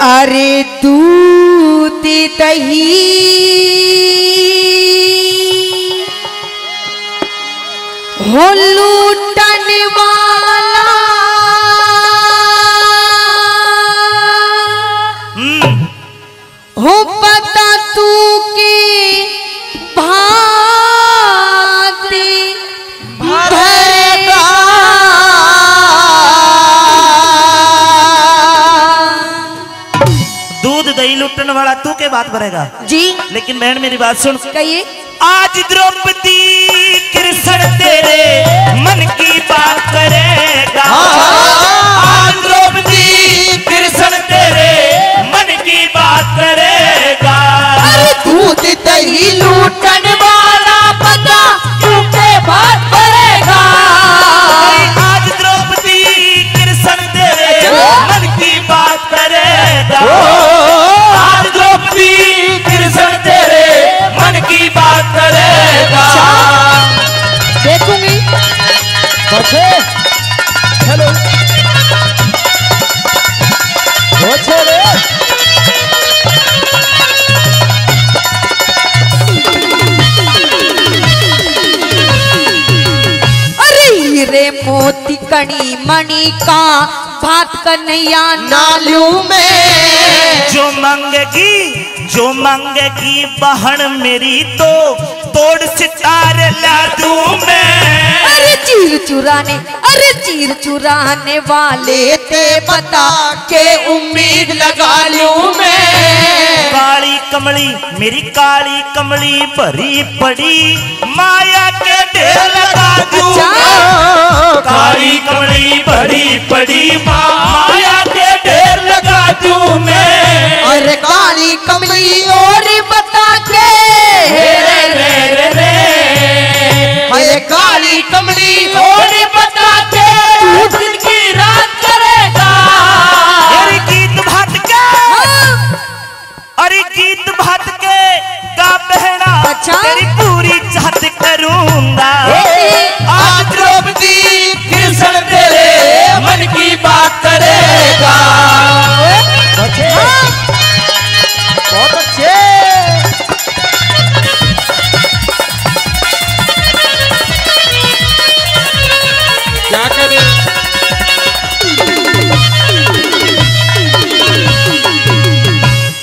अरे दूध दही हो लूटन वाला हो पता तू की भांति भरेगा दूध दही लुटने वाला तू के बात भरेगा जी। लेकिन बहन मेरी बात सुन, कहिए। आज द्रौपदी कृष्ण तेरे मन की बात करेगा। आज द्रौपदी कृष्ण तेरे मन की बात करेगा। अरे दूध दही लूटन वाला पता तू के बात भरेगा। आज द्रौपदी कृष्ण तेरे मन की बात करेगा। आज द्रौपदी कृष्ण तेरे मन की बात करेगा। देखूंगी। हेलो अरे हीरे मोती कणी मणि का भात कन्हैया नालू में जो मांगेगी बहन मेरी तो तोड़ सितार ला दूं मैं। अरे चीर चुराने वाले ते बता के उम्मीद लगा लूं मैं। काली कमली मेरी काली कमली भरी पड़ी माया के ढेर लगा दूं। काली कमली भरी पड़ी माया के ढेर लगा दूं मैं। अरे काली कमली और बता के अरे काली कमली और बता के तू दिन की रात करेगा। अरे गीत भात के गा बहना अच्छा? तेरी पूरी चाहत करूंगा। आज द्रौपदी कृष्ण तेरे मन की बात करेगा। बहुत अच्छे। क्या करें?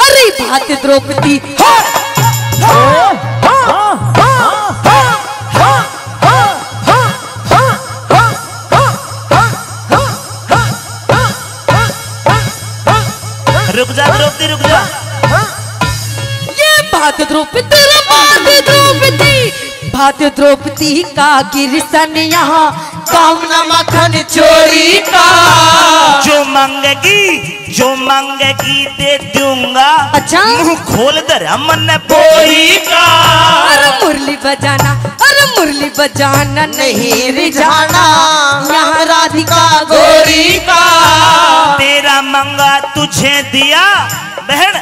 अरे बात द्रौपदी रुक जा द्रौपदी रुक जा। ये बात द्रौपदी का गिरसन यहाँ कामना मखन चोरी का। जो मांगेगी दे दूंगा। अच्छा? मुंह खोल दरा मन बोरी का। अरे मुरली बजाना नहीं रिझाना यहाँ राधिका गोरी का। तेरा मंगा तुझे दिया बहन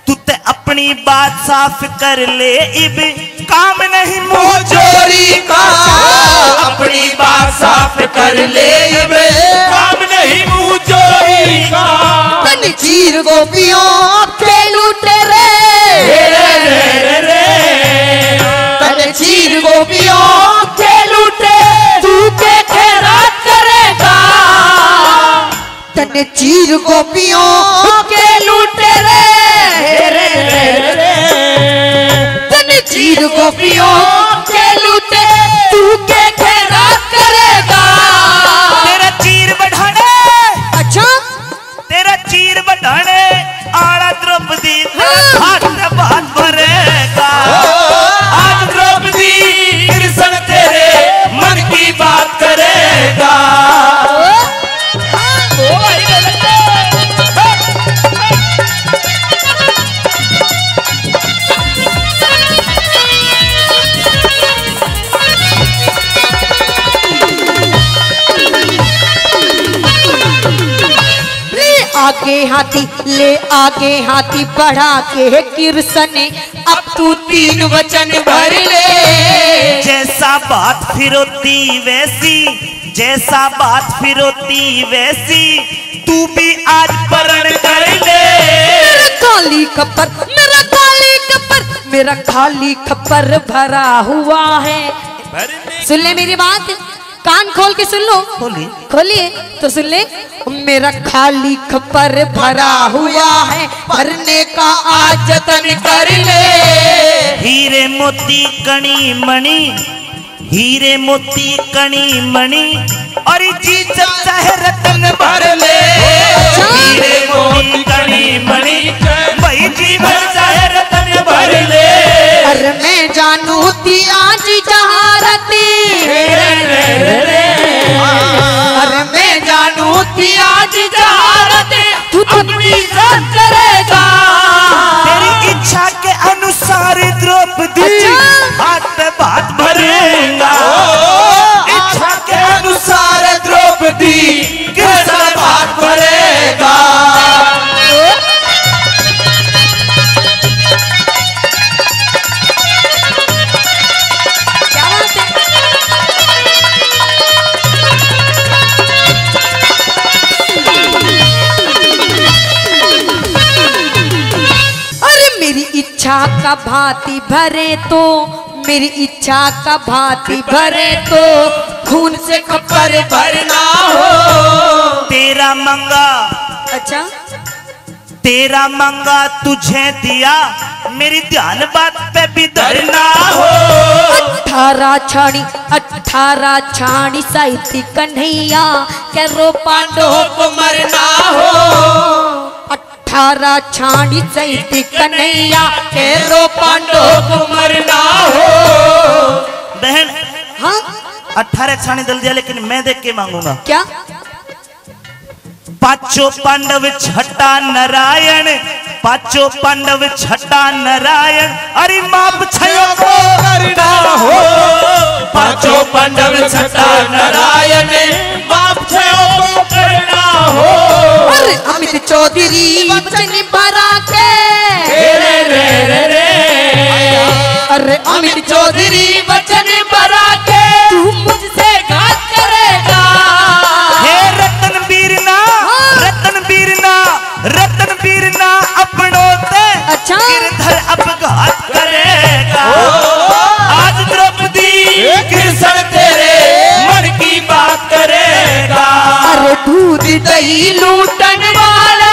तू ते अपनी बात साफ कर ले इब काम नहीं मुंह चोरी का। अपनी बात साफ कर ले इब काम नहीं मुंह चोरी का। तन चीर गोपियों के लूटे रे तन चीर गोपियों के लूटे तू के खैरात करेगा। तन चीर गोपियों के लूटे रे तन चीर गोपियों के लूटे तू के खैरात करेगा। तेरा चीर बढ़ाने अच्छा? तेरा चीर बढ़ाने आड़ा द्रौपदी हाथ बात भरेगा। आज द्रौपदी कृष्ण तेरे मन की बात करेगा। ले आगे हाथी बढ़ा के कृष्ण अब तू 3 वचन भर ले। जैसा बात फिर होती वैसी जैसा बात फिर होती वैसी तू भी आज परण कर ले। मेरा खाली खप्पर, मेरा खाली खप्पर, मेरा खाली खप्पर भरा हुआ है। सुन ले मेरी बात, कान खोल के सुन लो। खोलिए तो सुन ले। मेरा खाली खप्पर भरा हुआ है, भरने का आज जतन कर ले। हीरे मोती कणी मणि, हीरे मोती कणी मणि, और जी जब चाहे रतन भर ले। हीरे मोती कणी मणि, भाई जीवन चाहे रतन भर ले। अरे मैं जानू थी आज जहारती, अरे मैं जानू थी आज जहारती, तू अपनी जान करेगा। तेरी इच्छा के अनुसार द्रौपदी हाथ पे बात भरेगा। इच्छा के अनुसार द्रौपदी कृष्ण बात भरेगा। क्या बात है? अरे मेरी इच्छा का भांति भरे तो, मेरी इच्छा का भांति भरे तो, खून से खप्पर भरना हो। तेरा मंगा, अच्छा तेरा मंगा तुझे दिया, मेरी ध्यान बात पे भी धरना हो। 18 छाणी साहित्य कन्हैया, के रो पांडव को मरना हो। 18 छाणी साहित्य कन्हैया, के रो पांडव को मरना हो। बहन हाँ 18 छाणी दल दिया, लेकिन मैं देख के मांगूंगा। क्या? पांचों पांडव छठा नारायण, पांचों पांडव छठा नारायण, अरे माप छयो को करना हो। पांचों पांडव छठा नारायण, माप छयो को करना हो। अरे अमित चौधरी वचन भरा के, अरे अमित चौधरी वचन भरा के, तू मुझसे घात करेगा। हे रतन वीरना, रतन वीरना, रतन वीरना अपनों ते अच्छा गिरधर अपघात करेगा। आज द्रौपदी कृष्ण तेरे मन की बात करेगा। अरे दूध दही लूटन वाला,